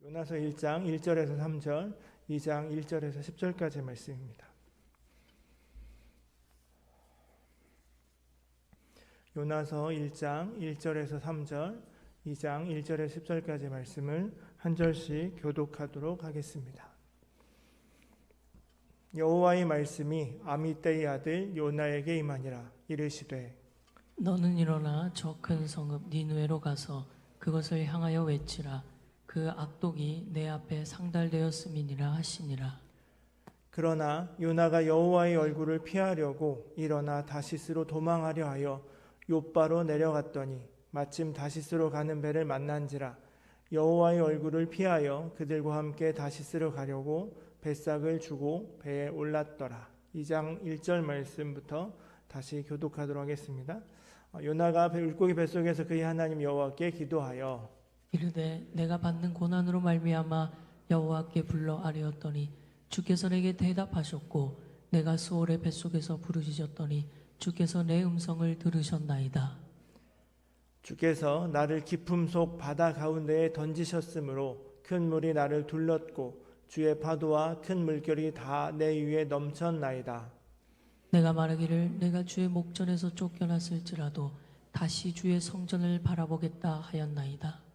요나서 1장 1절에서 3절, 2장 1절에서 10절까지의 말씀입니다. 요나서 1장 1절에서 3절, 2장 1절에서 10절까지의 말씀을 한 절씩 교독하도록 하겠습니다. 여호와의 말씀이 아미떼의 아들 요나에게 임하니라. 이르시되 너는 일어나 저 큰 성읍 니느웨로 가서 그것을 향하여 외치라. 그 악독이 내 앞에 상달되었음이니라 하시니라. 그러나 요나가 여호와의 얼굴을 피하려고 일어나 다시스로 도망하려 하여 욥바로 내려갔더니 마침 다시스로 가는 배를 만난지라. 여호와의 얼굴을 피하여 그들과 함께 다시스로 가려고 뱃삭을 주고 배에 올랐더라. 2장 1절 말씀부터 다시 교독하도록 하겠습니다. 요나가 물고기 뱃속에서 그의 하나님 여호와께 기도하여 이르되 내가 받는 고난으로 말미암아 여호와께 불러 아뢰었더니 주께서 내게 대답하셨고 내가 수월의 뱃속에서 부르짖었더니 주께서 내 음성을 들으셨나이다. 주께서 나를 깊음 속 바다 가운데에 던지셨으므로 큰 물이 나를 둘렀고 주의 파도와 큰 물결이 다 내 위에 넘쳤나이다. 내가 말하기를 내가 주의 목전에서 쫓겨났을지라도 다시 주의 성전을 바라보겠다 하였나이다.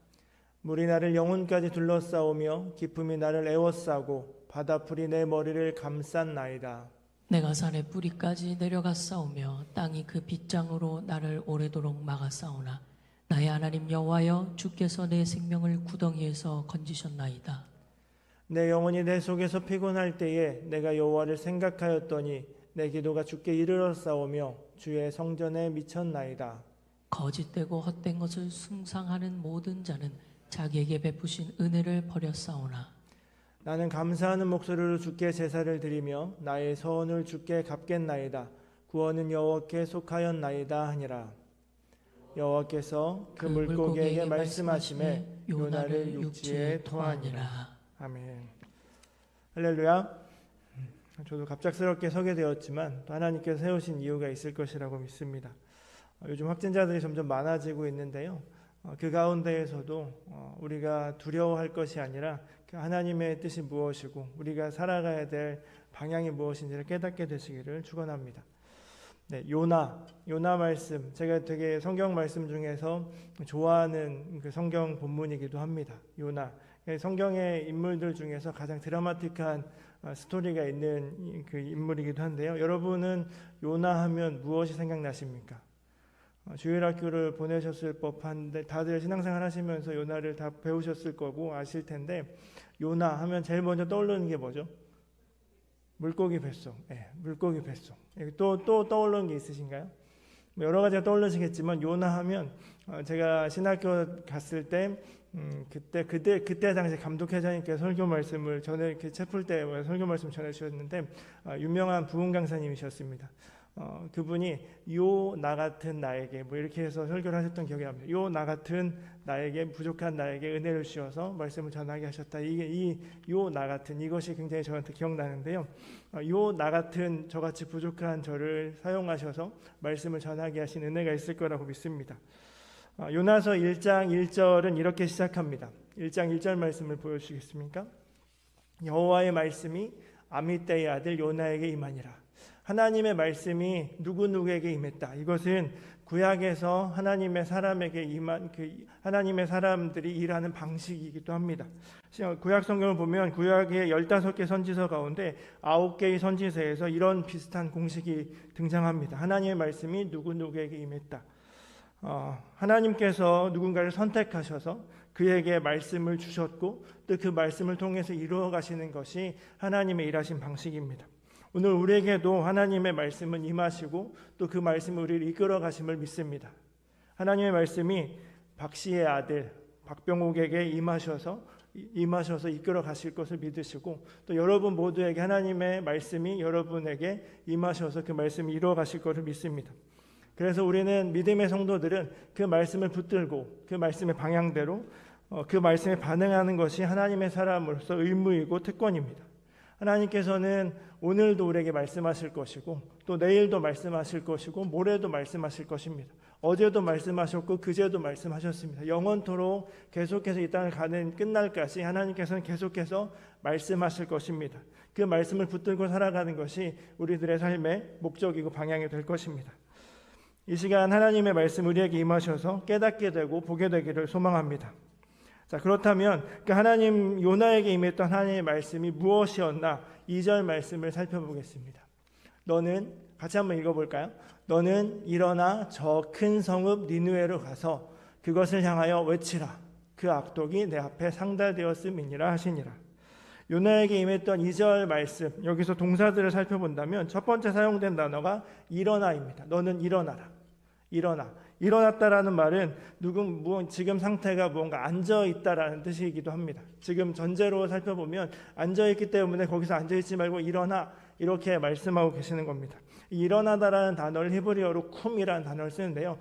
물이 나를 영혼까지 둘러싸오며 깊음이 나를 에워싸고 바다풀이 내 머리를 감쌌나이다. 내가 산의 뿌리까지 내려갔사오며 땅이 그 빗장으로 나를 오래도록 막았사오나 나의 하나님 여호와여 주께서 내 생명을 구덩이에서 건지셨나이다. 내 영혼이 내 속에서 피곤할 때에 내가 여호와를 생각하였더니 내 기도가 주께 이르렀사오며 주의 성전에 미쳤나이다. 거짓되고 헛된 것을 숭상하는 모든 자는 자기에게 베푸신 은혜를 버렸사오나 나는 감사하는 목소리로 주께 제사를 드리며 나의 서원을 주께 갚겠나이다. 구원은 여호와께 속하였나이다 하니라. 여호와께서 그 물고기에게 말씀하시매 요나를 육지에 토하니라. 아멘. 할렐루야. 저도 갑작스럽게 서게 되었지만 또 하나님께서 세우신 이유가 있을 것이라고 믿습니다. 요즘 확진자들이 점점 많아지고 있는데요. 그 가운데에서도 우리가 두려워할 것이 아니라 하나님의 뜻이 무엇이고 우리가 살아가야 될 방향이 무엇인지를 깨닫게 되시기를 축원합니다. 네, 요나 말씀, 제가 되게 성경 말씀 중에서 좋아하는 그 성경 본문이기도 합니다. 요나, 성경의 인물들 중에서 가장 드라마틱한 스토리가 있는 그 인물이기도 한데요. 여러분은 요나 하면 무엇이 생각나십니까? 주일학교를 보내셨을 법한데 다들 신앙생활 하시면서 요나를 다 배우셨을 거고 아실 텐데 요나 하면 제일 먼저 떠오르는 게 뭐죠? 물고기 뱃속. 물고기 뱃속. 또 떠오르는 게 있으신가요? 여러 가지가 떠오르시겠지만 요나 하면 제가 신학교 갔을 때 그때 당시 감독회장님께서 설교 말씀을 전에 채플 때 설교 말씀 전해주셨는데 유명한 부흥 강사님이셨습니다. 그분이 요 나 같은 나에게 뭐 이렇게 해서 설교를 하셨던 기억이 납니다. 요 나 같은 나에게 부족한 나에게 은혜를 주셔서 말씀을 전하게 하셨다. 이게 요 나 같은 이것이 굉장히 저한테 기억나는데요. 요 나 같은 저같이 부족한 저를 사용하셔서 말씀을 전하게 하신 은혜가 있을 거라고 믿습니다. 요나서 1장 1절은 이렇게 시작합니다. 1장 1절 말씀을 보여주시겠습니까? 여호와의 말씀이 아미떼의 아들 요나에게 임하니라. 하나님의 말씀이 누구에게 임했다. 이것은 구약에서 하나님의 사람에게 임한 하나님의 사람들이 일하는 방식이기도 합니다. 구약 성경을 보면 구약의 15개 선지서 가운데 9개의 선지서에서 이런 비슷한 공식이 등장합니다. 하나님의 말씀이 누구에게 임했다. 하나님께서 누군가를 선택하셔서 그에게 말씀을 주셨고 또 그 말씀을 통해서 이루어 가시는 것이 하나님의 일하신 방식입니다. 오늘 우리에게도 하나님의 말씀은 임하시고 또 그 말씀을 우리를 이끌어 가심을 믿습니다. 하나님의 말씀이 박씨의 아들 박병옥에게 임하셔서 이끌어 가실 것을 믿으시고 또 여러분 모두에게 하나님의 말씀이 여러분에게 임하셔서 그 말씀이 이루어 가실 것을 믿습니다. 그래서 우리는 믿음의 성도들은 그 말씀을 붙들고 그 말씀의 방향대로 그 말씀에 반응하는 것이 하나님의 사람으로서 의무이고 특권입니다. 하나님께서는 오늘도 우리에게 말씀하실 것이고 또 내일도 말씀하실 것이고 모레도 말씀하실 것입니다. 어제도 말씀하셨고 그제도 말씀하셨습니다. 영원토록 계속해서 이 땅을 가는 끝날까지 하나님께서는 계속해서 말씀하실 것입니다. 그 말씀을 붙들고 살아가는 것이 우리들의 삶의 목적이고 방향이 될 것입니다. 이 시간 하나님의 말씀 우리에게 임하셔서 깨닫게 되고 보게 되기를 소망합니다. 자, 그렇다면 그 하나님 요나에게 임했던 하나님의 말씀이 무엇이었나 2절 말씀을 살펴보겠습니다. 너는 같이 한번 읽어볼까요? 너는 일어나 저 큰 성읍 니느웨로 가서 그것을 향하여 외치라. 그 악독이 내 앞에 상달되었음이니라 하시니라. 요나에게 임했던 2절 말씀, 여기서 동사들을 살펴본다면 첫 번째 사용된 단어가 일어나입니다. 너는 일어나라. 일어났다라는 말은 지금 상태가 무언가 앉아있다라는 뜻이기도 합니다. 지금 전제로 살펴보면 앉아있기 때문에 거기서 앉아있지 말고 일어나 이렇게 말씀하고 계시는 겁니다. 일어나다라는 단어를 히브리어로 쿰이라는 단어를 쓰는데요.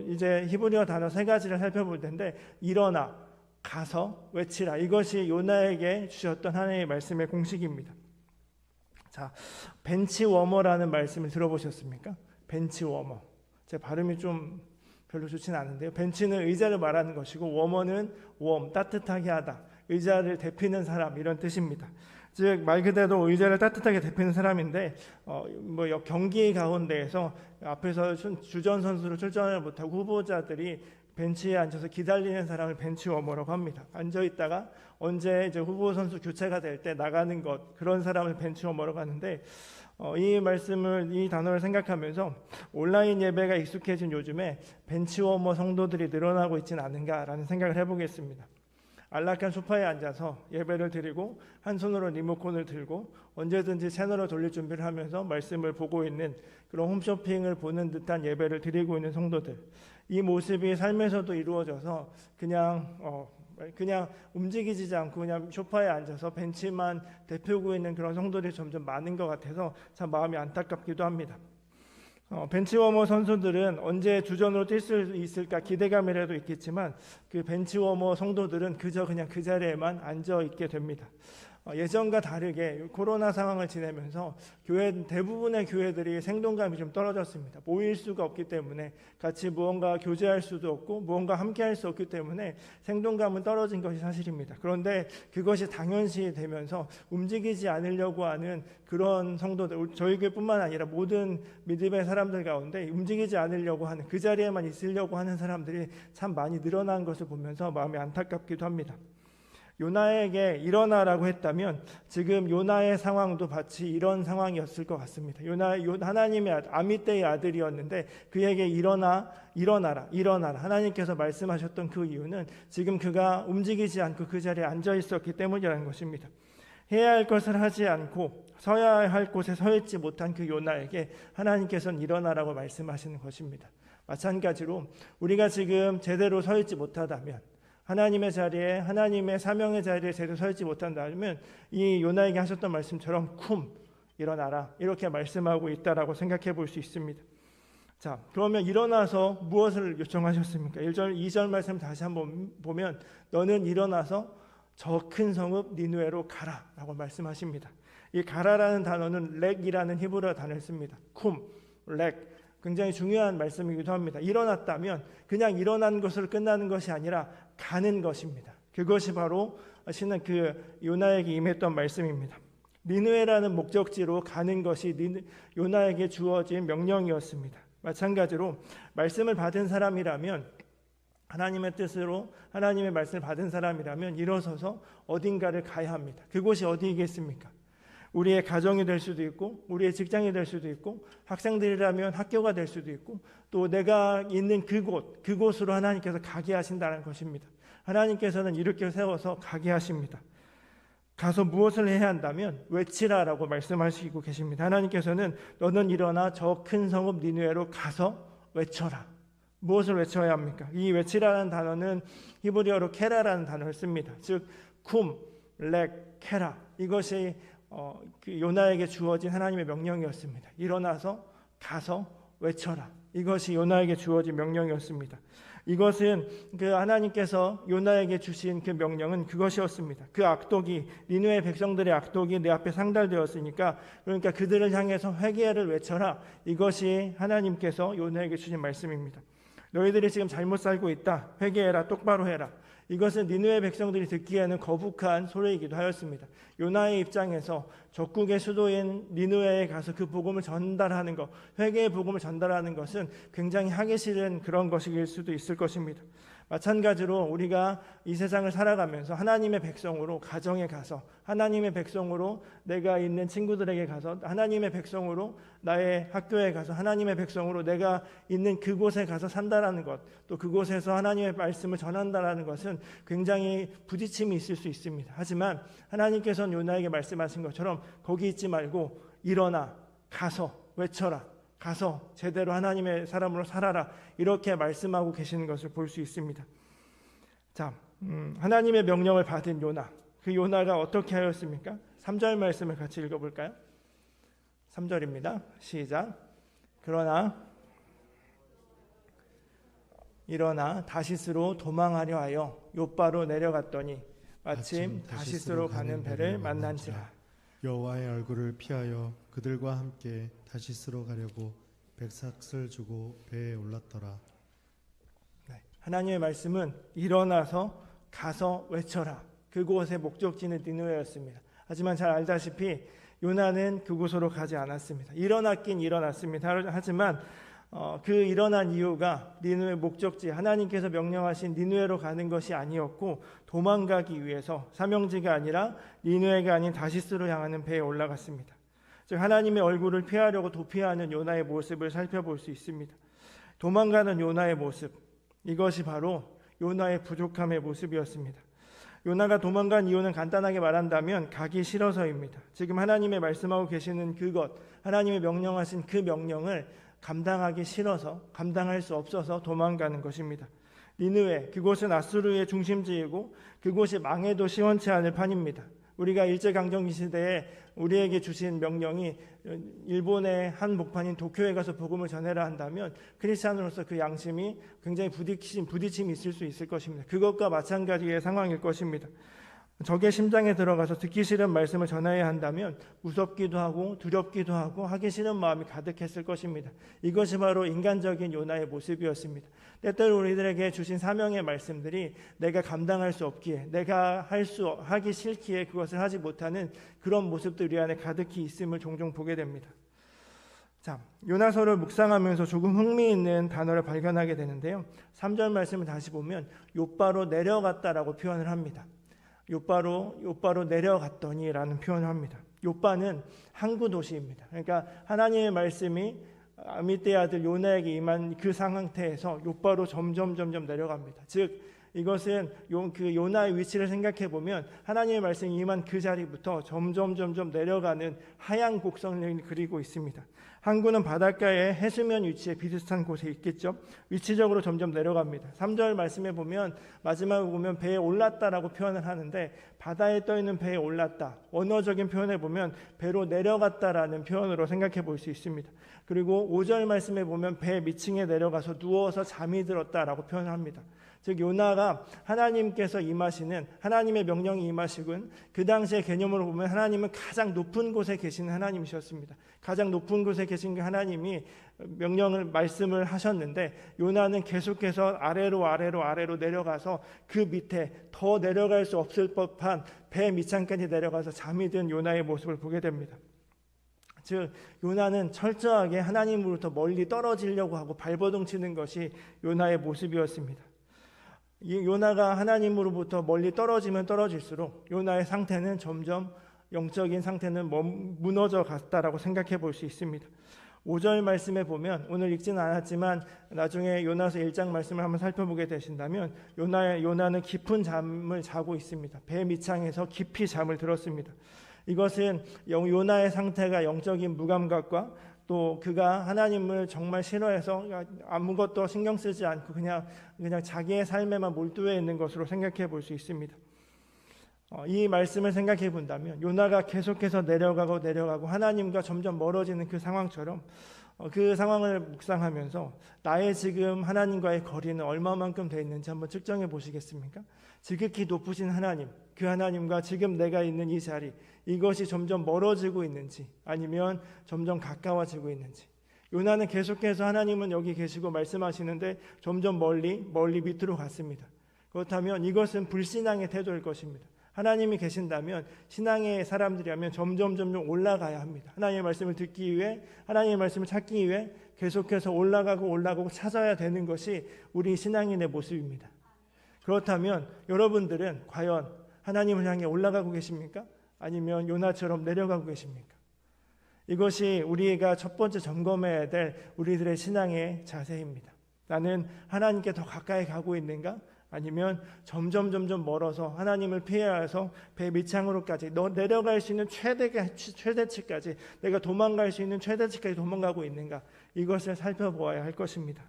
이제 히브리어 단어 3가지를 살펴볼 텐데 일어나, 가서, 외치라. 이것이 요나에게 주셨던 하나님의 말씀의 공식입니다. 자, 벤치워머라는 말씀을 들어보셨습니까? 벤치워머. 제 발음이 좀 별로 좋지는 않은데요. 벤치는 의자를 말하는 것이고 워머는 따뜻하게 하다. 의자를 데피는 사람 이런 뜻입니다. 즉 말 그대로 의자를 따뜻하게 데피는 사람인데 경기 가운데에서 앞에서 주전 선수로 출전을 못하고 후보자들이 벤치에 앉아서 기다리는 사람을 벤치워머라고 합니다. 앉아있다가 언제 이제 후보 선수 교체가 될 때 나가는 것, 그런 사람을 벤치워머라고 하는데 이 단어를 생각하면서 온라인 예배가 익숙해진 요즘에 벤치워머 성도들이 늘어나고 있지는 않은가라는 생각을 해보겠습니다. 안락한 소파에 앉아서 예배를 드리고 한 손으로 리모컨을 들고 언제든지 채널을 돌릴 준비를 하면서 말씀을 보고 있는 그런 홈쇼핑을 보는 듯한 예배를 드리고 있는 성도들, 이 모습이 삶에서도 이루어져서 그냥 움직이지 않고 그냥 소파에 앉아서 벤치만 대표고 있는 그런 성도들이 점점 많은 것 같아서 참 마음이 안타깝기도 합니다. 벤치워머 선수들은 언제 주전으로 뛸 수 있을까 기대감이라도 있겠지만 그 벤치워머 성도들은 그냥 그 자리에만 앉아 있게 됩니다. 예전과 다르게 코로나 상황을 지내면서 대부분의 교회들이 생동감이 좀 떨어졌습니다. 모일 수가 없기 때문에 같이 무언가 교제할 수도 없고 무언가 함께할 수 없기 때문에 생동감은 떨어진 것이 사실입니다. 그런데 그것이 당연시 되면서 움직이지 않으려고 하는 그런 성도들, 저희 교회뿐만 아니라 모든 믿음의 사람들 가운데 움직이지 않으려고 하는, 그 자리에만 있으려고 하는 사람들이 참 많이 늘어난 것을 보면서 마음이 안타깝기도 합니다. 요나에게 일어나라고 했다면 지금 요나의 상황도 마치 이런 상황이었을 것 같습니다. 하나님의 아미떼의 아들이었는데 그에게 일어나라. 하나님께서 말씀하셨던 그 이유는 지금 그가 움직이지 않고 그 자리에 앉아 있었기 때문이라는 것입니다. 해야 할 것을 하지 않고 서야 할 곳에 서 있지 못한 그 요나에게 하나님께서는 일어나라고 말씀하시는 것입니다. 마찬가지로 우리가 지금 제대로 서 있지 못하다면, 하나님의 자리에, 하나님의 사명의 자리에 제대로 서 있지 못한다면 이 요나에게 하셨던 말씀처럼 일어나라 이렇게 말씀하고 있다라고 생각해 볼 수 있습니다. 자, 그러면 일어나서 무엇을 요청하셨습니까? 2절 말씀 다시 한번 보면 너는 일어나서 저 큰 성읍 니느웨로 가라 라고 말씀하십니다. 이 가라라는 단어는 렉이라는 히브리어 단어를 씁니다. 렉, 굉장히 중요한 말씀이기도 합니다. 일어났다면 그냥 일어난 것으로 끝나는 것이 아니라 가는 것입니다. 그것이 바로 그 요나에게 임했던 말씀입니다. 니느웨라는 목적지로 가는 것이 요나에게 주어진 명령이었습니다. 마찬가지로 말씀을 받은 사람이라면, 하나님의 뜻으로 하나님의 말씀을 받은 사람이라면 일어서서 어딘가를 가야 합니다. 그곳이 어디이겠습니까? 우리의 가정이 될 수도 있고, 우리의 직장이 될 수도 있고, 학생들이라면 학교가 될 수도 있고, 또 내가 있는 그곳으로 하나님께서 가게 하신다는 것입니다. 하나님께서는 이렇게 세워서 가게 하십니다. 가서 무엇을 해야 한다면 외치라라고 말씀하시고 계십니다. 하나님께서는 너는 일어나 저 큰 성읍 니느웨로 가서 외쳐라. 무엇을 외쳐야 합니까? 이 외치라는 단어는 히브리어로 케라라는 단어를 씁니다. 즉 케라, 이것이 그 요나에게 주어진 하나님의 명령이었습니다. 일어나서 가서 외쳐라. 이것이 요나에게 주어진 명령이었습니다. 이것은 그 하나님께서 요나에게 주신 그 명령은 그것이었습니다. 그 악독이, 니느웨 백성들의 악독이 내 앞에 상달되었으니까, 그러니까 그들을 향해서 회개를 외쳐라. 이것이 하나님께서 요나에게 주신 말씀입니다. 너희들이 지금 잘못 살고 있다. 회개해라. 똑바로 해라. 이것은 니느웨 백성들이 듣기에는 거북한 소리이기도 하였습니다. 요나의 입장에서 적국의 수도인 니느웨에 가서 그 복음을 전달하는 것, 회개의 복음을 전달하는 것은 굉장히 하기 싫은 그런 것일 수도 있을 것입니다. 마찬가지로 우리가 이 세상을 살아가면서 하나님의 백성으로 가정에 가서, 하나님의 백성으로 내가 있는 친구들에게 가서, 하나님의 백성으로 나의 학교에 가서, 하나님의 백성으로 내가 있는 그곳에 가서 산다라는 것, 또 그곳에서 하나님의 말씀을 전한다라는 것은 굉장히 부딪힘이 있을 수 있습니다. 하지만 하나님께서는 요나에게 말씀하신 것처럼 거기 있지 말고 일어나 가서 외쳐라. 가서 제대로 하나님의 사람으로 살아라. 이렇게 말씀하고 계시는 것을 볼 수 있습니다. 자, 하나님의 명령을 받은 요나. 그 요나가 어떻게 하였습니까? 3절 말씀을 같이 읽어볼까요? 3절입니다. 시작. 그러나 일어나 다시스로 도망하려 하여 욥바로 내려갔더니 마침 다시스로 가는 배를 만난지라. 여호와의 얼굴을 피하여 그들과 함께 다시스로 가려고 백삭을 주고 배에 올랐더라. 네, 하나님의 말씀은 일어나서 가서 외쳐라. 그곳의 목적지는 니느웨였습니다. 하지만 잘 알다시피 요나는 그곳으로 가지 않았습니다. 일어났긴 일어났습니다. 하지만 그 일어난 이유가 니느웨 목적지, 하나님께서 명령하신 니느웨로 가는 것이 아니었고 도망가기 위해서 사명지가 아니라 니느웨가 아닌 다시스로 향하는 배에 올라갔습니다. 즉 하나님의 얼굴을 피하려고 도피하는 요나의 모습을 살펴볼 수 있습니다. 도망가는 요나의 모습, 이것이 바로 요나의 부족함의 모습이었습니다. 요나가 도망간 이유는 간단하게 말한다면 가기 싫어서입니다. 지금 하나님의 말씀하고 계시는 그것, 하나님의 명령하신 그 명령을 감당하기 싫어서, 감당할 수 없어서 도망가는 것입니다. 니느웨, 그곳은 아수르의 중심지이고 그곳이 망해도 시원치 않을 판입니다. 우리가 일제강점기 시대에 우리에게 주신 명령이 일본의 한 목판인 도쿄에 가서 복음을 전해라 한다면 크리스찬으로서 그 양심이 굉장히 부딪힘이 있을 수 있을 것입니다. 그것과 마찬가지의 상황일 것입니다. 적의 심장에 들어가서 듣기 싫은 말씀을 전해야 한다면 무섭기도 하고 두렵기도 하고 하기 싫은 마음이 가득했을 것입니다. 이것이 바로 인간적인 요나의 모습이었습니다. 때때로 우리들에게 주신 사명의 말씀들이 내가 감당할 수 없기에, 내가 하기 싫기에 그것을 하지 못하는 그런 모습들이 안에 가득히 있음을 종종 보게 됩니다. 자, 요나서를 묵상하면서 조금 흥미있는 단어를 발견하게 되는데요. 3절 말씀을 다시 보면 욥바로 내려갔다라고 표현을 합니다. 욥바로 내려갔더니라는 표현을 합니다. 욥바는 항구 도시입니다. 그러니까 하나님의 말씀이 아미떼의 아들 요나에게 임한 그 상태에서 욥바로 점점 내려갑니다. 즉 이것은 그 요나의 위치를 생각해 보면 하나님의 말씀이 임한 그 자리부터 점점 내려가는 하얀 곡선을 그리고 있습니다. 항구는 바닷가의 해수면 위치에 비슷한 곳에 있겠죠. 위치적으로 점점 내려갑니다. 3절 말씀에 보면 마지막에 보면 배에 올랐다라고 표현을 하는데 바다에 떠 있는 배에 올랐다. 언어적인 표현을 보면 배로 내려갔다라는 표현으로 생각해 볼 수 있습니다. 그리고 5절 말씀에 보면 배 밑층에 내려가서 누워서 잠이 들었다라고 표현합니다. 즉 요나가 하나님께서 임하시는 하나님의 명령이 임하시군 그 당시의 개념으로 보면 하나님은 가장 높은 곳에 계시는 하나님이셨습니다. 가장 높은 곳에 계신 그 하나님이 말씀을 하셨는데 요나는 계속해서 아래로 내려가서 그 밑에 더 내려갈 수 없을 법한 배 밑창까지 내려가서 잠이 든 요나의 모습을 보게 됩니다. 즉 요나는 철저하게 하나님으로부터 멀리 떨어지려고 하고 발버둥 치는 것이 요나의 모습이었습니다. 이 요나가 하나님으로부터 멀리 떨어지면 떨어질수록 요나의 상태는 점점 영적인 상태는 무너져 갔다라고 생각해 볼 수 있습니다. 5절 말씀에 보면 오늘 읽지는 않았지만 나중에 요나서 1장 말씀을 한번 살펴보게 되신다면 요나는 깊은 잠을 자고 있습니다. 배 밑창에서 깊이 잠을 들었습니다. 이것은 요나의 상태가 영적인 무감각과 또 그가 하나님을 정말 싫어해서 아무것도 신경 쓰지 않고 그냥 자기의 삶에만 몰두해 있는 것으로 생각해 볼 수 있습니다. 이 말씀을 생각해 본다면 요나가 계속해서 내려가고 하나님과 점점 멀어지는 그 상황처럼 그 상황을 묵상하면서 나의 지금 하나님과의 거리는 얼마만큼 돼 있는지 한번 측정해 보시겠습니까? 지극히 높으신 하나님, 그 하나님과 지금 내가 있는 이 자리, 이것이 점점 멀어지고 있는지 아니면 점점 가까워지고 있는지. 요나는 계속해서 하나님은 여기 계시고 말씀하시는데 점점 멀리 밑으로 갔습니다. 그렇다면 이것은 불신앙의 태도일 것입니다. 하나님이 계신다면 신앙의 사람들이라면 점점 올라가야 합니다. 하나님의 말씀을 듣기 위해, 하나님의 말씀을 찾기 위해 계속해서 올라가고 찾아야 되는 것이 우리 신앙인의 모습입니다. 그렇다면 여러분들은 과연 하나님을 향해 올라가고 계십니까? 아니면 요나처럼 내려가고 계십니까? 이것이 우리가 첫 번째 점검해야 될 우리들의 신앙의 자세입니다. 나는 하나님께 더 가까이 가고 있는가? 아니면 점점 멀어서 하나님을 피해서 배 밑창으로까지 내려갈 수 있는 최대치까지, 내가 도망갈 수 있는 최대치까지 도망가고 있는가? 이것을 살펴보아야 할 것입니다.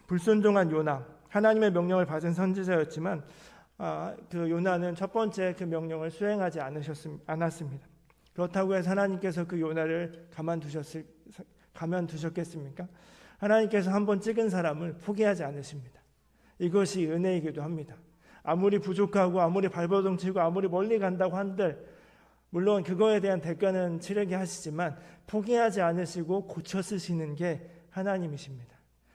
불순종한 요나, 하나님의 명령을 받은 선지자였지만 그 요나는 첫 번째 그 명령을 수행하지 않았습니다. 그렇다고 해서 하나님께서 그 요나를 가만두셨겠습니까? 하나님께서 한번 찍은 사람을 포기하지 않으십니다. 이것이 은혜이기도 합니다. 아무리 부족하고 아무리 발버둥 치고 아무리 멀리 간다고 한들 물론 그거에 대한 대가는 치르게 하시지만 포기하지 않으시고 고쳐 쓰시는 게 하나님이십니다.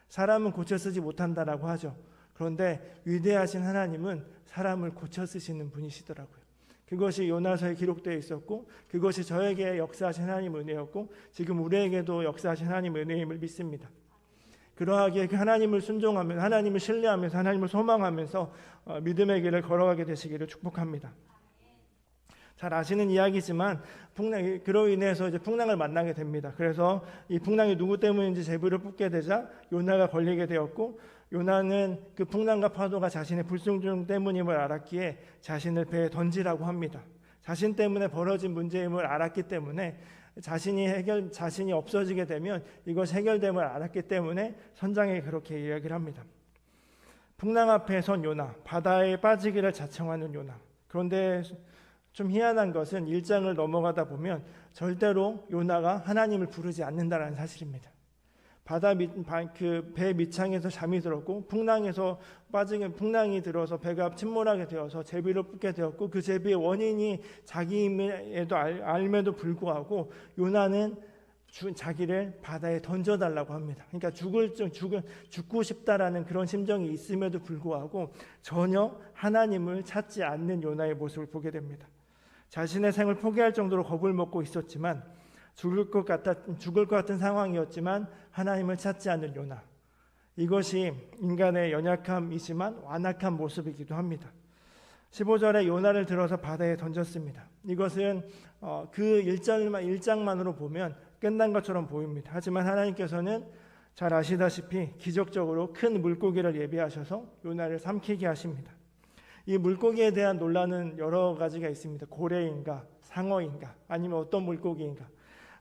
사람은 고쳐 쓰지 못한다라고 하죠. 그런데 위대하신 하나님은 사람을 고쳐 쓰시는 분이시더라고요. 그것이 요나서에 기록되어 있었고 그것이 저에게 역사하신 하나님 은혜였고 지금 우리에게도 역사하신 하나님 은혜임을 믿습니다. 그러하기에 그 하나님을 순종하면서 하나님을 신뢰하면서 하나님을 소망하면서 믿음의 길을 걸어가게 되시기를 축복합니다. 잘 아시는 이야기지만 그로 인해서 이제 풍랑을 만나게 됩니다. 그래서 이 풍랑이 누구 때문인지 제비를 뽑게 되자 요나가 걸리게 되었고 요나는 그 풍랑과 파도가 자신의 불순종 때문임을 알았기에 자신을 배에 던지라고 합니다. 자신 때문에 벌어진 문제임을 알았기 때문에 자신이 없어지게 되면 이것이 해결됨을 알았기 때문에 선장에 그렇게 이야기를 합니다. 풍랑 앞에 선 요나, 바다에 빠지기를 자청하는 요나. 그런데 좀 희한한 것은 1장을 넘어가다 보면 절대로 요나가 하나님을 부르지 않는다는 사실입니다. 배 밑창에서 잠이 들었고 풍랑이 들어서 배가 침몰하게 되어서 제비를 뽑게 되었고 그 제비의 원인이 자기임에도 알면도 불구하고 요나는 자기를 바다에 던져달라고 합니다. 그러니까 죽고 싶다라는 그런 심정이 있음에도 불구하고 전혀 하나님을 찾지 않는 요나의 모습을 보게 됩니다. 자신의 생을 포기할 정도로 겁을 먹고 있었지만 죽을 것 같은 상황이었지만 하나님을 찾지 않는 요나. 이것이 인간의 연약함이지만 완악한 모습이기도 합니다. 15절에 요나를 들어서 바다에 던졌습니다. 이것은 그 1장만으로 보면 끝난 것처럼 보입니다. 하지만 하나님께서는 잘 아시다시피 기적적으로 큰 물고기를 예비하셔서 요나를 삼키게 하십니다. 이 물고기에 대한 논란은 여러 가지가 있습니다. 고래인가 상어인가 아니면 어떤 물고기인가.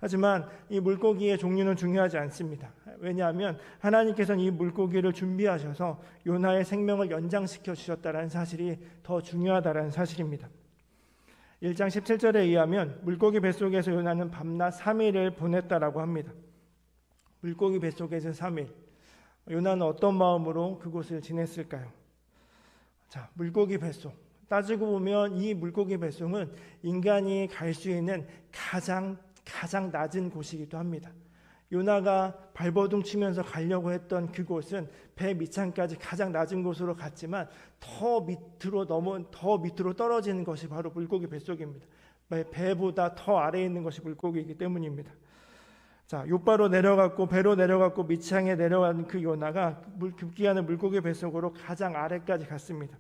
하지만 이 물고기의 종류는 중요하지 않습니다. 왜냐하면 하나님께서는 이 물고기를 준비하셔서 요나의 생명을 연장시켜 주셨다는 사실이 더 중요하다는 사실입니다. 1장 17절에 의하면 물고기 뱃속에서 요나는 밤낮 3일을 보냈다라고 합니다. 물고기 뱃속에서 3일. 요나는 어떤 마음으로 그곳을 지냈을까요? 자, 물고기 뱃속. 따지고 보면 이 물고기 뱃속은 인간이 갈 수 있는 가장 낮은 곳이기도 합니다. 요나가 발버둥 치면서 가려고 했던 그곳은 배 밑창까지 가장 낮은 곳으로 갔지만 더 밑으로 떨어지는 것이 바로 물고기 뱃속입니다. 배보다 더 아래에 있는 것이 물고기이기 때문입니다. 자, 요바로 내려갔고 배로 내려갔고 밑창에 내려간 그 요나가 급기야는 물고기 뱃속으로 가장 아래까지 갔습니다.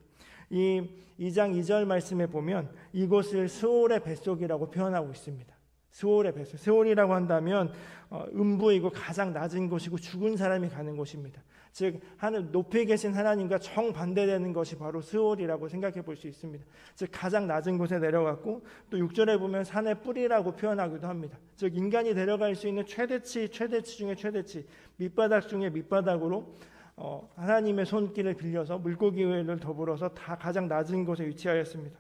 이 2장 2절 말씀에 보면 이곳을 스올의 뱃속이라고 표현하고 있습니다. 스올의 뱃속. 스올이라고 한다면 음부이고 가장 낮은 곳이고 죽은 사람이 가는 곳입니다. 즉 하늘 높이 계신 하나님과 정반대되는 것이 바로 스올이라고 생각해 볼 수 있습니다. 즉 가장 낮은 곳에 내려갔고 또 6절에 보면 산의 뿌리라고 표현하기도 합니다. 즉 인간이 내려갈 수 있는 최대치 중에 최대치, 밑바닥 중에 밑바닥으로 하나님의 손길을 빌려서 물고기를 더불어서 다 가장 낮은 곳에 위치하였습니다.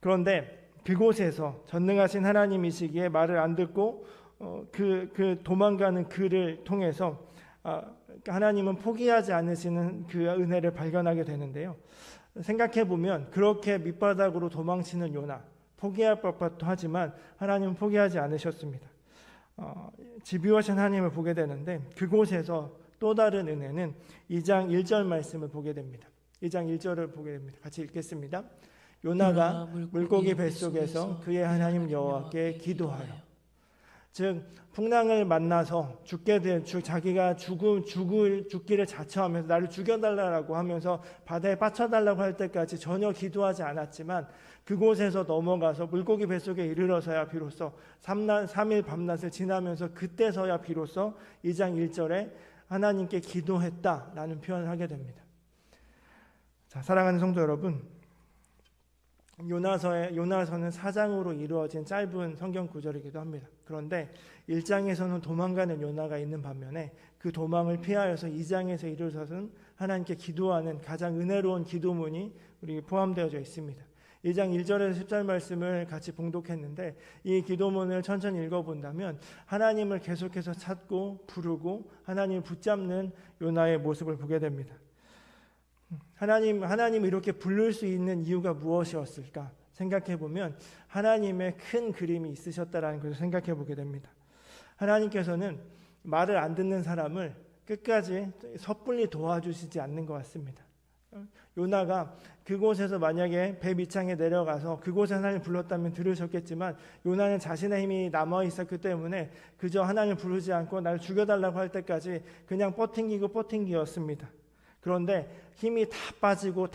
그런데 그곳에서 전능하신 하나님이시기에 말을 안 듣고 그 도망가는 그를 통해서 하나님은 포기하지 않으시는 그 은혜를 발견하게 되는데요. 생각해 보면 그렇게 밑바닥으로 도망치는 요나, 포기할 법도 하지만 하나님은 포기하지 않으셨습니다. 집요하신 하나님을 보게 되는데 그곳에서 또 다른 은혜는 2장 1절 말씀을 보게 됩니다. 2장 1절을 보게 됩니다. 같이 읽겠습니다. 요나가 물고기 뱃속에서 그의 하나님 여호와께 기도하여. 즉 풍랑을 만나서 자기가 죽기를 자처하면서 나를 죽여달라고 하면서 바다에 빠쳐달라고 할 때까지 전혀 기도하지 않았지만 그곳에서 넘어가서 물고기 뱃속에 이르러서야 비로소 3일 밤낮을 지나면서 그때서야 비로소 2장 1절에 하나님께 기도했다라는 표현을 하게 됩니다. 자, 사랑하는 성도 여러분, 요나서는 4장으로 이루어진 짧은 성경 구절이기도 합니다. 그런데 1장에서는 도망가는 요나가 있는 반면에 그 도망을 피하여서 2장에서 이루어서는 하나님께 기도하는 가장 은혜로운 기도문이 우리 포함되어져 있습니다. 2장 1절에서 10절 말씀을 같이 봉독했는데 이 기도문을 천천히 읽어본다면 하나님을 계속해서 찾고 부르고 하나님을 붙잡는 요나의 모습을 보게 됩니다. 하나님 이렇게 부를 수 있는 이유가 무엇이었을까 생각해 보면 하나님의 큰 그림이 있으셨다라는 것을 생각해 보게 됩니다. 하나님께서는 말을 안 듣는 사람을 끝까지 섣불리 도와주시지 않는 것 같습니다. 요나가 그곳에서 만약에 배 밑창에 내려가서 그곳에 하나님을 불렀다면 들으셨겠지만 요나는 자신의 힘이 남아있었기 때문에 그저 하나님을 부르지 않고 나를 죽여달라고 할 때까지 그냥 버팅기였습니다. 그런데 힘이 다 빠지고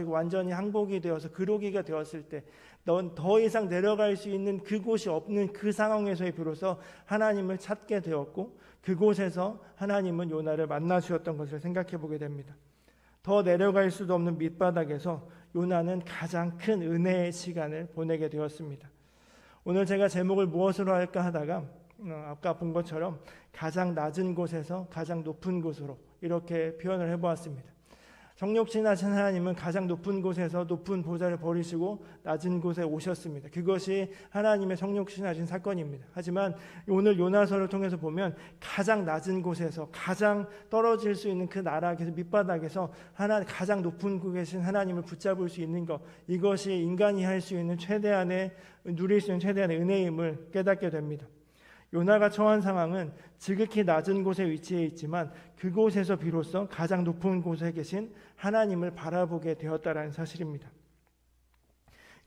완전히 항복이 되어서 그러기가 되었을 때 넌 더 이상 내려갈 수 있는 그곳이 없는 그 상황에서의 비로소 하나님을 찾게 되었고 그곳에서 하나님은 요나를 만나 주셨던 것을 생각해 보게 됩니다. 더 내려갈 수도 없는 밑바닥에서 요나는 가장 큰 은혜의 시간을 보내게 되었습니다. 오늘 제가 제목을 무엇으로 할까 하다가 아까 본 것처럼 가장 낮은 곳에서 가장 높은 곳으로 이렇게 표현을 해보았습니다. 성육신하신 하나님은 가장 높은 곳에서 높은 보좌를 버리시고 낮은 곳에 오셨습니다. 그것이 하나님의 성육신하신 사건입니다. 하지만 오늘 요나서를 통해서 보면 가장 낮은 곳에서 가장 떨어질 수 있는 그 나락에서 밑바닥에서 가장 높은 곳에 계신 하나님을 붙잡을 수 있는 것, 이것이 인간이 할 수 있는 누릴 수 있는 최대한의 은혜임을 깨닫게 됩니다. 요나가 처한 상황은 지극히 낮은 곳에 위치해 있지만 그곳에서 비로소 가장 높은 곳에 계신 하나님을 바라보게 되었다라는 사실입니다.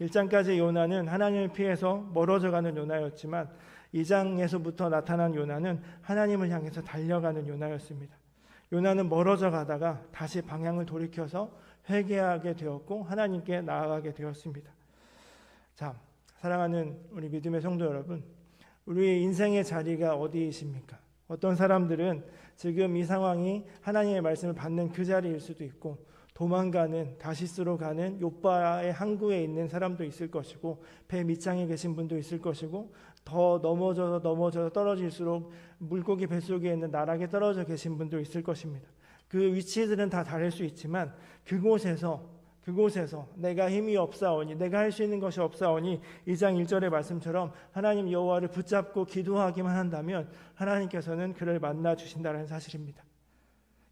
1장까지 요나는 하나님을 피해서 멀어져가는 요나였지만 2장에서부터 나타난 요나는 하나님을 향해서 달려가는 요나였습니다. 요나는 멀어져 가다가 다시 방향을 돌이켜서 회개하게 되었고 하나님께 나아가게 되었습니다. 자, 사랑하는 우리 믿음의 성도 여러분, 우리의 인생의 자리가 어디이십니까? 어떤 사람들은 지금 이 상황이 하나님의 말씀을 받는 그 자리일 수도 있고 도망가는 다시스로 가는 욥바의 항구에 있는 사람도 있을 것이고 배 밑창에 계신 분도 있을 것이고 더 넘어져서 떨어질수록 물고기 뱃속에 있는 나락에 떨어져 계신 분도 있을 것입니다. 그 위치들은 다 다를 수 있지만 그곳에서 내가 힘이 없사오니 내가 할 수 있는 것이 없사오니 2장 1절의 말씀처럼 하나님 여호와를 붙잡고 기도하기만 한다면 하나님께서는 그를 만나 주신다는 사실입니다.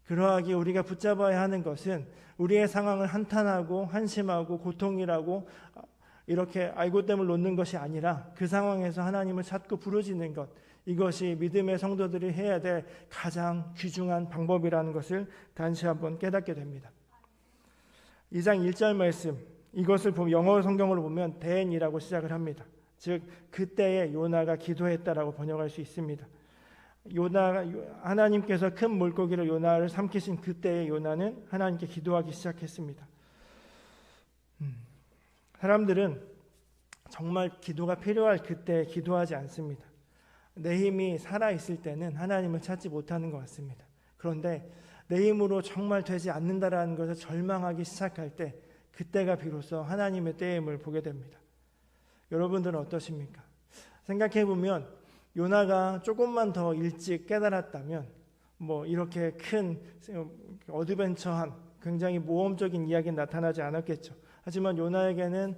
그러하기 우리가 붙잡아야 하는 것은 우리의 상황을 한탄하고 한심하고 고통이라고 이렇게 알고됨을 놓는 것이 아니라 그 상황에서 하나님을 찾고 부르짖는 것, 이것이 믿음의 성도들이 해야 될 가장 귀중한 방법이라는 것을 다시 한번 깨닫게 됩니다. 2장 1절 말씀, 이것을 보면 영어 성경으로 보면 then이라고 시작을 합니다. 즉 그때에 요나가 기도했다라고 번역할 수 있습니다. 하나님께서 큰 물고기로 요나를 삼키신 그때에 요나는 하나님께 기도하기 시작했습니다. 사람들은 정말 기도가 필요할 그때 기도하지 않습니다. 내 힘이 살아있을 때는 하나님을 찾지 못하는 것 같습니다. 그런데 내 힘으로 정말 되지 않는다라는 것을 절망하기 시작할 때 그때가 비로소 하나님의 때임을 보게 됩니다. 여러분들은 어떠십니까? 생각해보면 요나가 조금만 더 일찍 깨달았다면 이렇게 큰 어드벤처한 굉장히 모험적인 이야기는 나타나지 않았겠죠. 하지만 요나에게는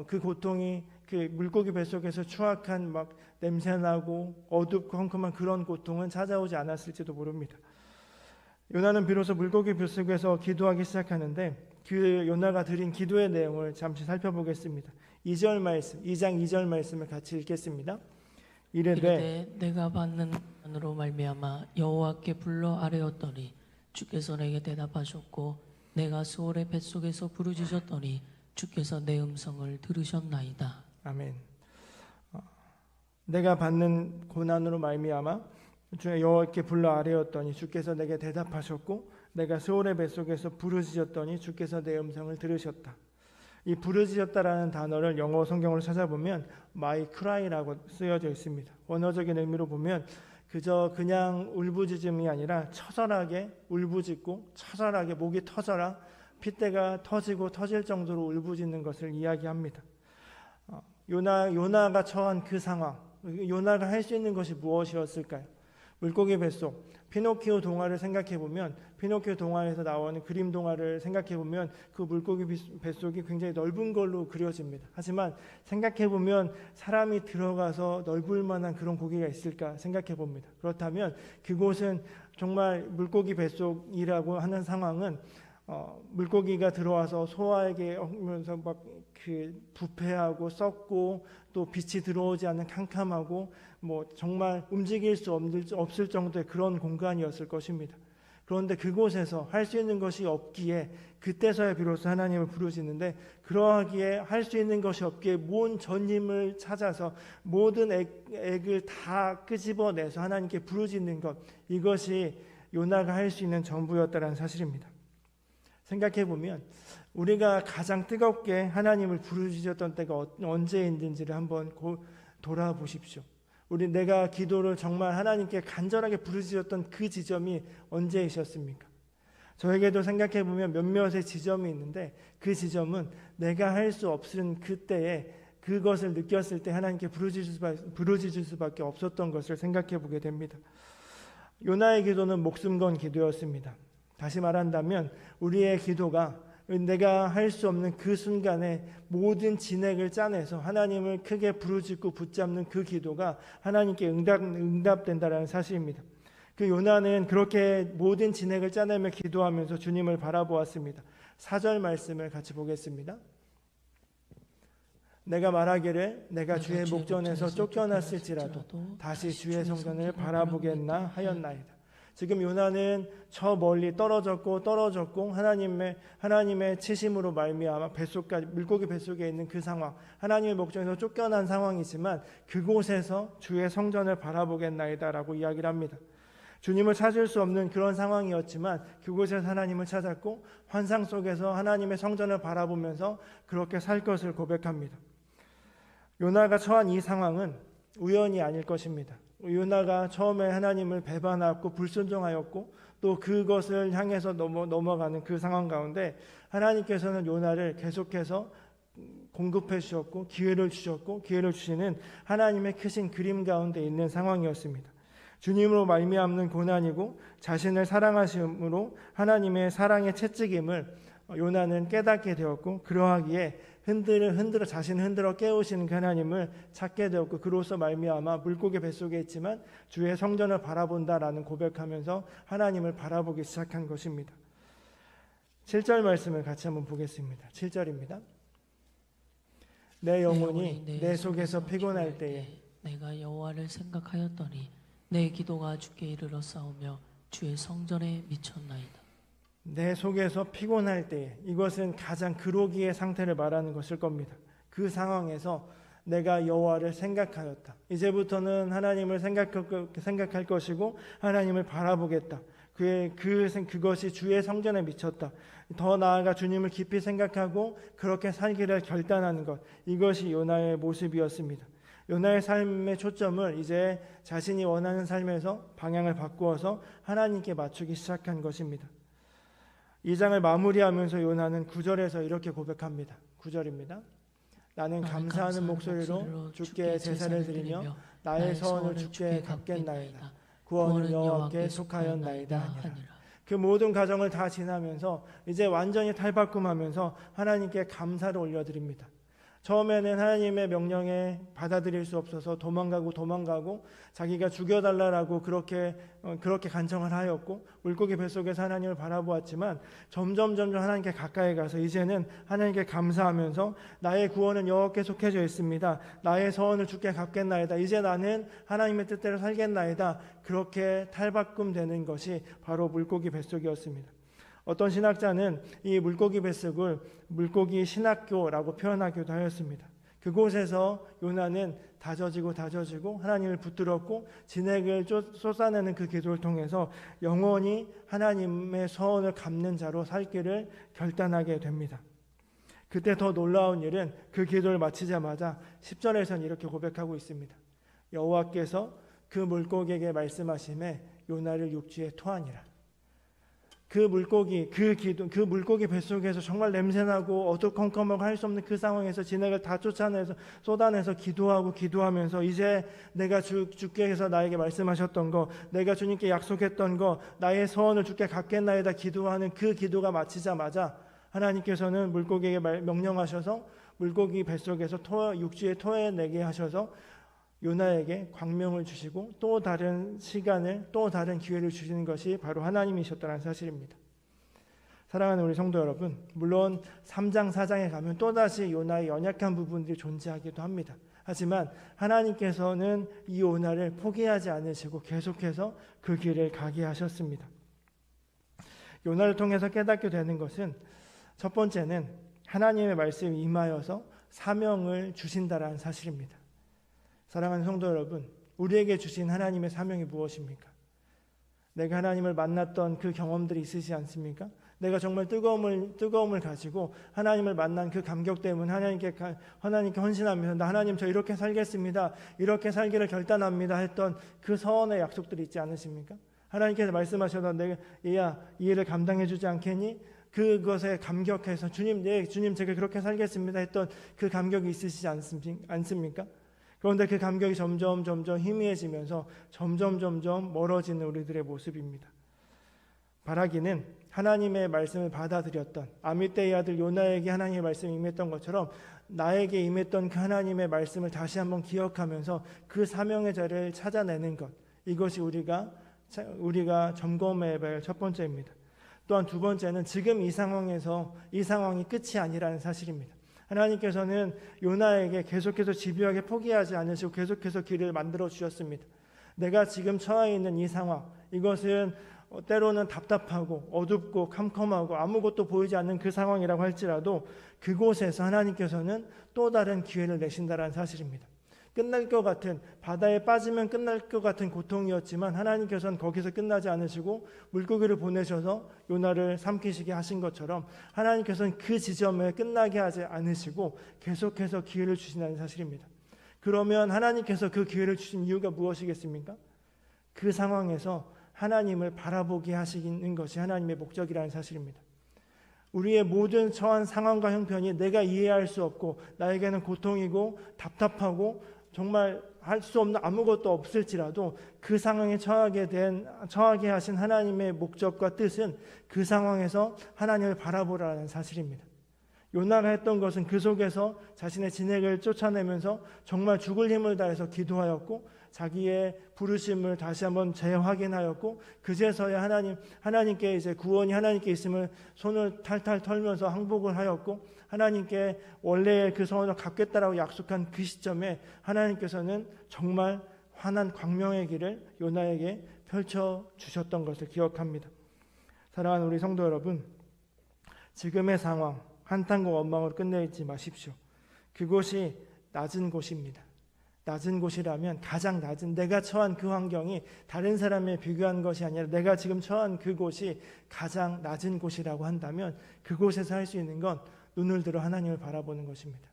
그 고통이 그 물고기 뱃속에서 추악한 막 냄새나고 어둡고 험큼한 그런 고통은 찾아오지 않았을지도 모릅니다. 요나는 비로소 물고기 뱃속에서 기도하기 시작하는데 그 요나가 드린 기도의 내용을 잠시 살펴보겠습니다. 2절 말씀, 2장 2절 말씀을 같이 읽겠습니다. 이르되 내가 받는 고난으로 말미암아 여호와께 불러 아뢰었더니 주께서 내게 대답하셨고 내가 수월의 뱃속에서 부르짖었더니 주께서 내 음성을 들으셨나이다. 아멘. 내가 받는 고난으로 말미암아 주의 여호와께 불러 아뢰었더니 주께서 내게 대답하셨고 내가 스올의 뱃속에서 부르짖었더니 주께서 내 음성을 들으셨다. 이 부르짖었다라는 단어를 영어 성경으로 찾아보면 my cry라고 쓰여져 있습니다. 원어적인 의미로 보면 그냥 울부짖음이 아니라 처절하게 울부짖고 처절하게 목이 터져라 핏대가 터지고 터질 정도로 울부짖는 것을 이야기합니다. 요나가 처한 그 상황, 요나가 할 수 있는 것이 무엇이었을까요? 물고기 뱃속, 피노키오 동화를 생각해보면 피노키오 동화에서 나오는 그림 동화를 생각해보면 그 물고기 뱃속이 굉장히 넓은 걸로 그려집니다. 하지만 생각해보면 사람이 들어가서 넓을 만한 그런 고기가 있을까 생각해봅니다. 그렇다면 그곳은 정말 물고기 뱃속이라고 하는 상황은 물고기가 들어와서 소화에게 오면서 막 그 부패하고 썩고 또 빛이 들어오지 않는 캄캄하고 뭐 정말 움직일 수 없을 정도의 그런 공간이었을 것입니다. 그런데 그곳에서 할 수 있는 것이 없기에 그때서야 비로소 하나님을 부르짖는데 그러하기에 할 수 있는 것이 없기에 모든 전임을 찾아서 모든 액을 다 끄집어내서 하나님께 부르짖는 것, 이것이 요나가 할 수 있는 전부였다는 사실입니다. 생각해보면 우리가 가장 뜨겁게 하나님을 부르짖었던 때가 언제인지를 한번 돌아보십시오. 내가 기도를 정말 하나님께 간절하게 부르짖었던 그 지점이 언제이셨습니까? 저에게도 생각해보면 몇몇의 지점이 있는데 그 지점은 내가 할 수 없은 그때에 그것을 느꼈을 때 하나님께 부르짖을 수밖에 없었던 것을 생각해보게 됩니다. 요나의 기도는 목숨 건 기도였습니다. 다시 말한다면 우리의 기도가 내가 할 수 없는 그 순간에 모든 진액을 짜내서 하나님을 크게 부르짖고 붙잡는 그 기도가 하나님께 응답된다는 사실입니다. 그 요나는 그렇게 모든 진액을 짜내며 기도하면서 주님을 바라보았습니다. 4절 말씀을 같이 보겠습니다. 내가 말하기를 내가 주의 목전에서 쫓겨났을지라도 다시 주의 성전을 바라보겠나 하였나이다. 지금 요나는 저 멀리 떨어졌고 하나님의 치심으로 말미암아 물고기 뱃속에 있는 그 상황, 하나님의 목전에서 쫓겨난 상황이지만 그곳에서 주의 성전을 바라보겠나이다라고 이야기를 합니다. 주님을 찾을 수 없는 그런 상황이었지만 그곳에서 하나님을 찾았고 환상 속에서 하나님의 성전을 바라보면서 그렇게 살 것을 고백합니다. 요나가 처한 이 상황은 우연이 아닐 것입니다. 요나가 처음에 하나님을 배반하고 불순종하였고 또 그것을 향해서 넘어가는 그 상황 가운데 하나님께서는 요나를 계속해서 공급해 주셨고 기회를 주시는 하나님의 크신 그림 가운데 있는 상황이었습니다. 주님으로 말미암는 고난이고 자신을 사랑하심으로 하나님의 사랑의 채찍임을 요나는 깨닫게 되었고 그러하기에 자신을 흔들어 깨우시는 그 하나님을 찾게 되었고 그로써 말미암아 물고기 뱃속에 있지만 주의 성전을 바라본다라는 고백하면서 하나님을 바라보기 시작한 것입니다. 7절 말씀을 같이 한번 보겠습니다. 7절입니다. 내 영혼이 내 속에서 피곤할 때에 내가 여호와를 생각하였더니 내 기도가 주께 이르러 싸우며 주의 성전에 미쳤나이다. 내 속에서 피곤할 때, 이것은 가장 그로기의 상태를 말하는 것일 겁니다. 그 상황에서 내가 여호와를 생각하였다. 이제부터는 하나님을 생각할 것이고 하나님을 바라보겠다. 그것이 주의 성전에 미쳤다. 더 나아가 주님을 깊이 생각하고 그렇게 살기를 결단하는 것, 이것이 요나의 모습이었습니다. 요나의 삶의 초점을 이제 자신이 원하는 삶에서 방향을 바꾸어서 하나님께 맞추기 시작한 것입니다. 이 장을 마무리하면서 요나는 9절에서 이렇게 고백합니다. 9절입니다. 나는 감사하는 목소리로 주께 제사를 드리며 나의 서원을 주께 갚겠나이다. 구원은 여호와께 속하였나이다 하니라. 그 모든 과정을 다 지나면서 이제 완전히 탈바꿈하면서 하나님께 감사를 올려드립니다. 처음에는 하나님의 명령에 받아들일 수 없어서 도망가고 자기가 죽여달라고 그렇게 간청을 하였고 물고기 뱃속에서 하나님을 바라보았지만 점점 하나님께 가까이 가서 이제는 하나님께 감사하면서 나의 구원은 여호와께 속해져 있습니다. 나의 서원을 주께 갚겠나이다. 이제 나는 하나님의 뜻대로 살겠나이다. 그렇게 탈바꿈되는 것이 바로 물고기 뱃속이었습니다. 어떤 신학자는 이 물고기 뱃속을 물고기 신학교라고 표현하기도 하였습니다. 그곳에서 요나는 다져지고 하나님을 붙들었고 진액을 쏟아내는 그 기도를 통해서 영원히 하나님의 서원을 갚는 자로 살기를 결단하게 됩니다. 그때 더 놀라운 일은 그 기도를 마치자마자 10절에서는 이렇게 고백하고 있습니다. 여호와께서 그 물고기에게 말씀하시매 요나를 육지에 토하니라. 그 물고기 뱃속에서 정말 냄새나고 어두컴컴하고 할 수 없는 그 상황에서 진액을 다 쏟아내서 기도하면서 이제 내가 주께서 나에게 말씀하셨던 거, 내가 주님께 약속했던 거, 나의 서원을 주께 갚겠나이다 기도하는 그 기도가 마치자마자 하나님께서는 물고기에게 명령하셔서 물고기 뱃속에서 육지에 토해내게 하셔서 요나에게 광명을 주시고 또 다른 시간을 또 다른 기회를 주시는 것이 바로 하나님이셨다는 사실입니다. 사랑하는 우리 성도 여러분, 물론 3장 4장에 가면 또다시 요나의 연약한 부분들이 존재하기도 합니다. 하지만 하나님께서는 이 요나를 포기하지 않으시고 계속해서 그 길을 가게 하셨습니다. 요나를 통해서 깨닫게 되는 것은 첫 번째는 하나님의 말씀이 임하여서 사명을 주신다라는 사실입니다. 사랑하는 성도 여러분, 우리에게 주신 하나님의 사명이 무엇입니까? 내가 하나님을 만났던 그 경험들이 있으시지 않습니까? 내가 정말 뜨거움을 가지고 하나님을 만난 그 감격 때문에 하나님께 헌신하면서 나 하나님 저 이렇게 살겠습니다. 이렇게 살기를 결단합니다 했던 그 서원의 약속들이 있지 않으십니까? 하나님께서 말씀하셔서 내가 얘야 이 일을 감당해 주지 않겠니? 그것에 감격해서 주님 제가 그렇게 살겠습니다 했던 그 감격이 있으시지 않습니까? 그런데 그 감격이 점점 희미해지면서 점점 멀어지는 우리들의 모습입니다. 바라기는 하나님의 말씀을 받아들였던 아미떼의 아들 요나에게 하나님의 말씀이 임했던 것처럼 나에게 임했던 그 하나님의 말씀을 다시 한번 기억하면서 그 사명의 자리를 찾아내는 것, 이것이 우리가 점검해야 할 첫 번째입니다. 또한 두 번째는 지금 이 상황이 끝이 아니라는 사실입니다. 하나님께서는 요나에게 계속해서 집요하게 포기하지 않으시고 계속해서 길을 만들어 주셨습니다. 내가 지금 처해 있는 이 상황, 이것은 때로는 답답하고 어둡고 캄캄하고 아무것도 보이지 않는 그 상황이라고 할지라도 그곳에서 하나님께서는 또 다른 기회를 내신다는 사실입니다. 끝날 것 같은, 바다에 빠지면 끝날 것 같은 고통이었지만 하나님께서는 거기서 끝나지 않으시고 물고기를 보내셔서 요나를 삼키시게 하신 것처럼 하나님께서는 그 지점에 끝나게 하지 않으시고 계속해서 기회를 주신다는 사실입니다. 그러면 하나님께서 그 기회를 주신 이유가 무엇이겠습니까? 그 상황에서 하나님을 바라보게 하시는 것이 하나님의 목적이라는 사실입니다. 우리의 모든 처한 상황과 형편이 내가 이해할 수 없고 나에게는 고통이고 답답하고 정말 할 수 없는 아무것도 없을지라도 그 상황에 처하게 하신 하나님의 목적과 뜻은 그 상황에서 하나님을 바라보라는 사실입니다. 요나가 했던 것은 그 속에서 자신의 진액을 쫓아내면서 정말 죽을 힘을 다해서 기도하였고 자기의 부르심을 다시 한번 재확인하였고 그제서야 하나님께 이제 구원이 하나님께 있음을 손을 탈탈 털면서 항복을 하였고 하나님께 원래의 그 서원을 갚겠다라고 약속한 그 시점에 하나님께서는 정말 환한 광명의 길을 요나에게 펼쳐 주셨던 것을 기억합니다. 사랑하는 우리 성도 여러분, 지금의 상황 한탄과 원망으로 끝내지 마십시오. 그곳이 낮은 곳입니다. 낮은 곳이라면 가장 낮은, 내가 처한 그 환경이 다른 사람에 비교한 것이 아니라 내가 지금 처한 그곳이 가장 낮은 곳이라고 한다면 그곳에서 할 수 있는 건 눈을 들어 하나님을 바라보는 것입니다.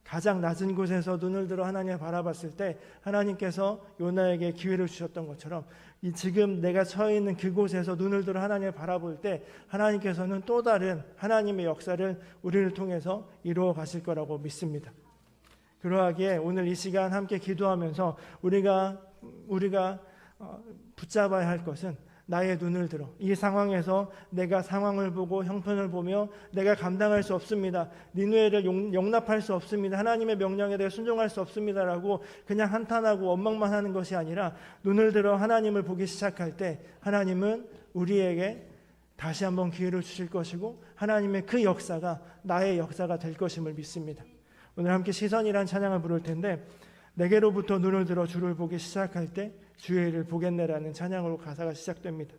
가장 낮은 곳에서 눈을 들어 하나님을 바라봤을 때 하나님께서 요나에게 기회를 주셨던 것처럼 지금 내가 처해 있는 그곳에서 눈을 들어 하나님을 바라볼 때 하나님께서는 또 다른 하나님의 역사를 우리를 통해서 이루어 가실 거라고 믿습니다. 그러하기에 오늘 이 시간 함께 기도하면서 우리가 붙잡아야 할 것은 나의 눈을 들어. 이 상황에서 내가 상황을 보고 형편을 보며 내가 감당할 수 없습니다, 니느웨를 용납할 수 없습니다, 하나님의 명령에 대해 순종할 수 없습니다라고 그냥 한탄하고 원망만 하는 것이 아니라 눈을 들어 하나님을 보기 시작할 때 하나님은 우리에게 다시 한번 기회를 주실 것이고 하나님의 그 역사가 나의 역사가 될 것임을 믿습니다. 오늘 함께 시선이란 찬양을 부를 텐데, 내게로부터 눈을 들어 주를 보기 시작할 때 주의 일을 보겠네라는 찬양으로 가사가 시작됩니다.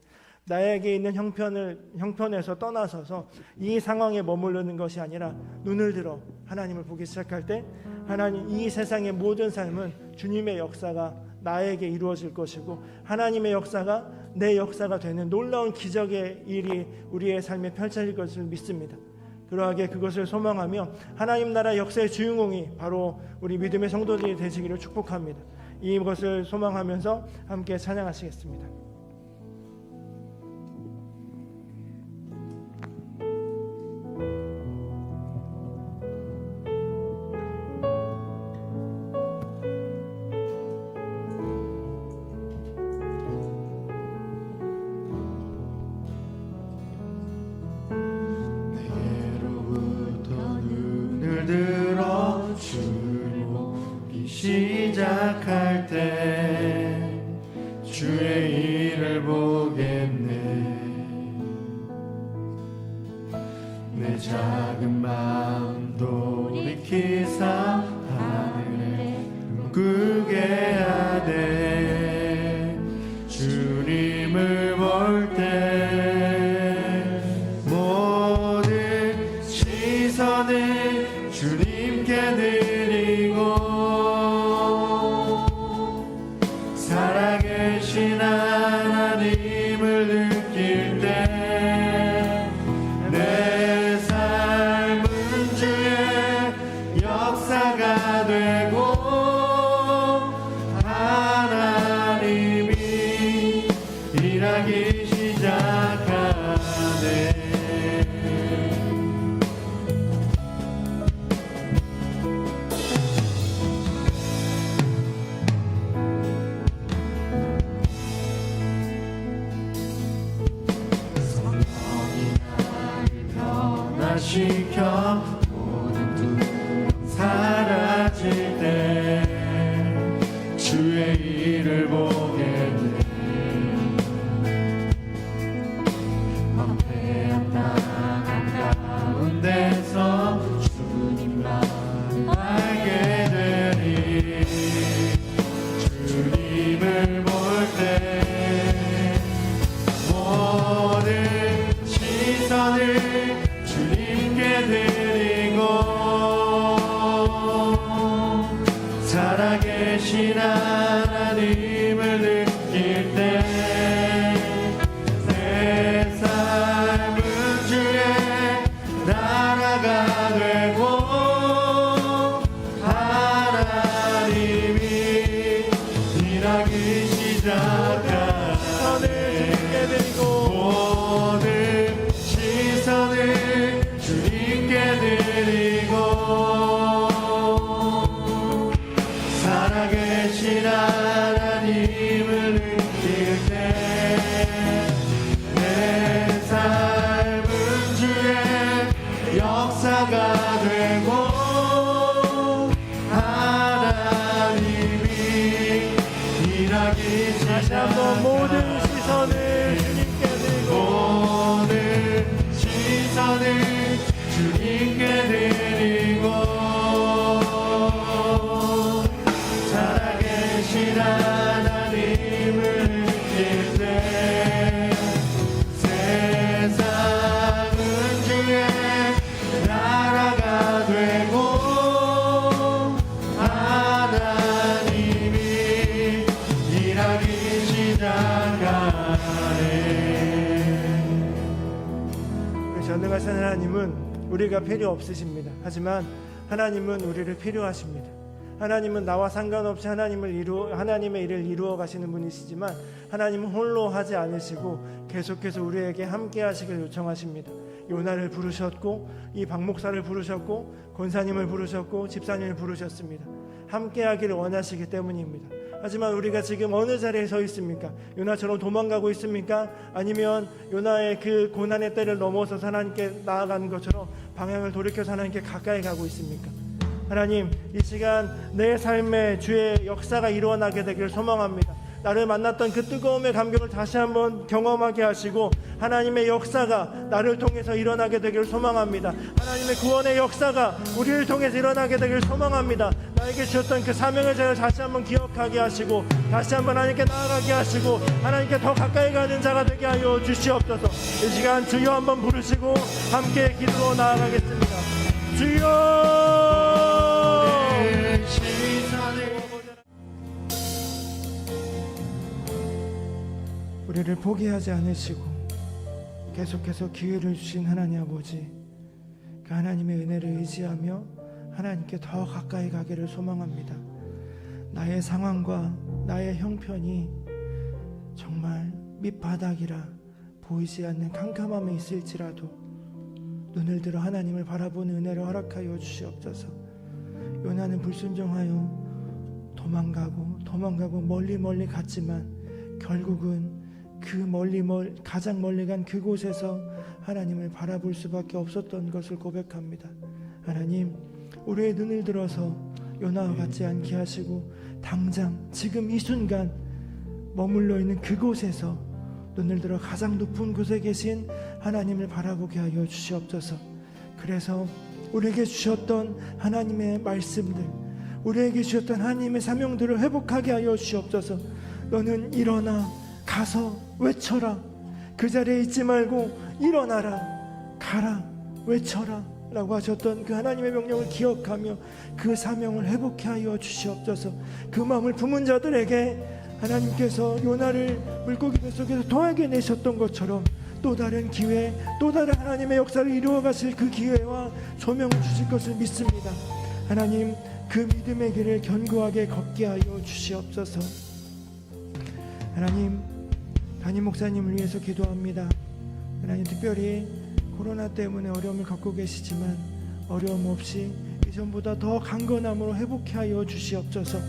나에게 있는 형편에서 떠나서서 이 상황에 머무르는 것이 아니라 눈을 들어 하나님을 보기 시작할 때 하나님, 이 세상의 모든 삶은 주님의 역사가 나에게 이루어질 것이고 하나님의 역사가 내 역사가 되는 놀라운 기적의 일이 우리의 삶에 펼쳐질 것을 믿습니다. 그러하게 그것을 소망하며 하나님 나라 역사의 주인공이 바로 우리 믿음의 성도들이 되시기를 축복합니다. 이것을 소망하면서 함께 찬양하시겠습니다. 들어 주를 보기 시작할 때 주의 일을 보겠네. 내 작은 마음 돌이키사 하늘에 꾸게 하되 주님을 볼 때 모든 시선을 주님께 드리고 살아계신 하나님을 느낄 때 내 삶은 주의 역사가 되고 하나님이 일하기 시작하네. 시켜 모든 두려움 사라질 때 주의 일을 보겠네. 황폐한 땅 한가운데서 주님만 알게 되리. 주님을 볼 때 모든 시선을 드리고 살아계신 하나님을 느낄 때 내 삶은 주의 나라가 되고 하나님이 일하기 시작하네. 모든 시선을 주님께 드리고 살아계신 하나님을 느낄 때 내 삶은 주의 역사가 되고 하나님이 일하기 시작하네. 모든 시선을 주님께 드리고 모든 시선을 주님께 드리고 살아계신 하나님을 느낄 때 세상은 주의 나라가 되고 하나님이 일하기 시작하네. 전능하신 하나님은 우리가 필요 없으십니다. 하지만 하나님은 우리를 필요하십니다. 하나님은 나와 상관없이 하나님의 일을 이루어 가시는 분이시지만 하나님은 홀로 하지 않으시고 계속해서 우리에게 함께 하시길 요청하십니다. 요나를 부르셨고 이 박목사를 부르셨고 권사님을 부르셨고 집사님을 부르셨습니다. 함께 하기를 원하시기 때문입니다. 하지만 우리가 지금 어느 자리에 서 있습니까? 요나처럼 도망가고 있습니까? 아니면 요나의 그 고난의 때를 넘어서 하나님께 나아가는 것처럼 방향을 돌이켜서 하나님께 가까이 가고 있습니까? 하나님, 이 시간 내 삶에 주의 역사가 일어나게 되기를 소망합니다. 나를 만났던 그 뜨거움의 감격을 다시 한번 경험하게 하시고 하나님의 역사가 나를 통해서 일어나게 되기를 소망합니다. 하나님의 구원의 역사가 우리를 통해서 일어나게 되기를 소망합니다. 나에게 주셨던 그 사명의 자를 다시 한번 기억하게 하시고 다시 한번 하나님께 나아가게 하시고 하나님께 더 가까이 가는 자가 되게 하여 주시옵소서. 이 시간 주여 한번 부르시고 함께 기도로 나아가겠습니다. 주여! 우리를 포기하지 않으시고 계속해서 기회를 주신 하나님 아버지, 그 하나님의 은혜를 의지하며 하나님께 더 가까이 가기를 소망합니다. 나의 상황과 나의 형편이 정말 밑바닥이라 보이지 않는 캄캄함에 있을지라도 눈을 들어 하나님을 바라보는 은혜를 허락하여 주시옵소서. 요나는 불순종하여 도망가고 멀리 갔지만 결국은 가장 멀리 간 그곳에서 하나님을 바라볼 수밖에 없었던 것을 고백합니다. 하나님, 우리의 눈을 들어서 요나와 같지 않게 하시고 당장 지금 이 순간 머물러 있는 그곳에서 눈을 들어 가장 높은 곳에 계신 하나님을 바라보게 하여 주시옵소서. 그래서 우리에게 주셨던 하나님의 말씀들, 우리에게 주셨던 하나님의 사명들을 회복하게 하여 주시옵소서. 너는 일어나 가서 외쳐라. 그 자리에 있지 말고 일어나라, 가라, 외쳐라 라고 하셨던 그 하나님의 명령을 기억하며 그 사명을 회복해 하여 주시옵소서. 그 마음을 품은 자들에게 하나님께서 요나를 물고기 뱃속에서 도하게 내셨던 것처럼 또 다른 기회, 또 다른 하나님의 역사를 이루어 가실 그 기회와 소명을 주실 것을 믿습니다. 하나님, 그 믿음의 길을 견고하게 걷게 하여 주시옵소서. 하나님, 담임 목사님을 위해서 기도합니다. 하나님, 특별히 코로나 때문에 어려움을 겪고 계시지만 어려움 없이 이전보다 더 강건함으로 회복해 하여 주시옵소서.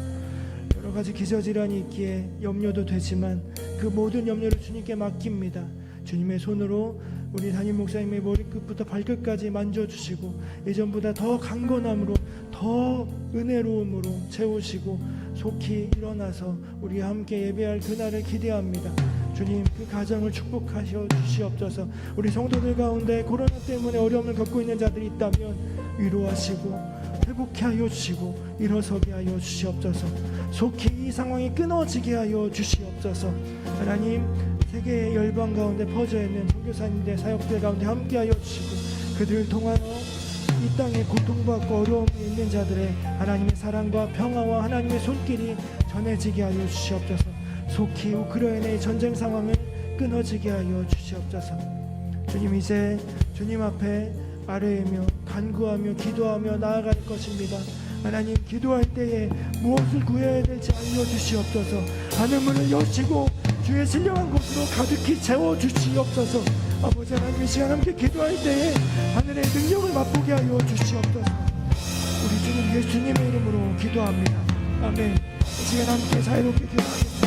여러 가지 기저질환이 있기에 염려도 되지만 그 모든 염려를 주님께 맡깁니다. 주님의 손으로 우리 담임 목사님의 머리끝부터 발끝까지 만져주시고 이전보다 더 강건함으로 더 은혜로움으로 채우시고 속히 일어나서 우리와 함께 예배할 그날을 기대합니다. 주님, 그 가정을 축복하셔 주시옵소서. 우리 성도들 가운데 코로나 때문에 어려움을 겪고 있는 자들이 있다면 위로하시고 회복케 하여 주시고 일어서게 하여 주시옵소서. 속히 이 상황이 끊어지게 하여 주시옵소서. 하나님, 세계 열방 가운데 퍼져 있는 선교사님들, 사역들 가운데 함께 하여 주시고 그들을 통하여 이 땅에 고통받고 어려움이 있는 자들의 하나님의 사랑과 평화와 하나님의 손길이 전해지게 하여 주시옵소서. 속히 우크라이나의 전쟁 상황을 끊어지게 하여 주시옵소서. 주님, 이제 주님 앞에 아뢰며 간구하며 기도하며 나아갈 것입니다. 하나님, 기도할 때에 무엇을 구해야 될지 알려주시옵소서. 하늘 문을 여시고 주의 신령한 곳으로 가득히 채워주시옵소서. 아버지 하나님, 이 시간 함께 기도할 때에 하늘의 능력을 맛보게 하여 주시옵소서. 우리 주님 예수님의 이름으로 기도합니다. 아멘. 이 시간 함께 자유롭게 기도하겠습니다.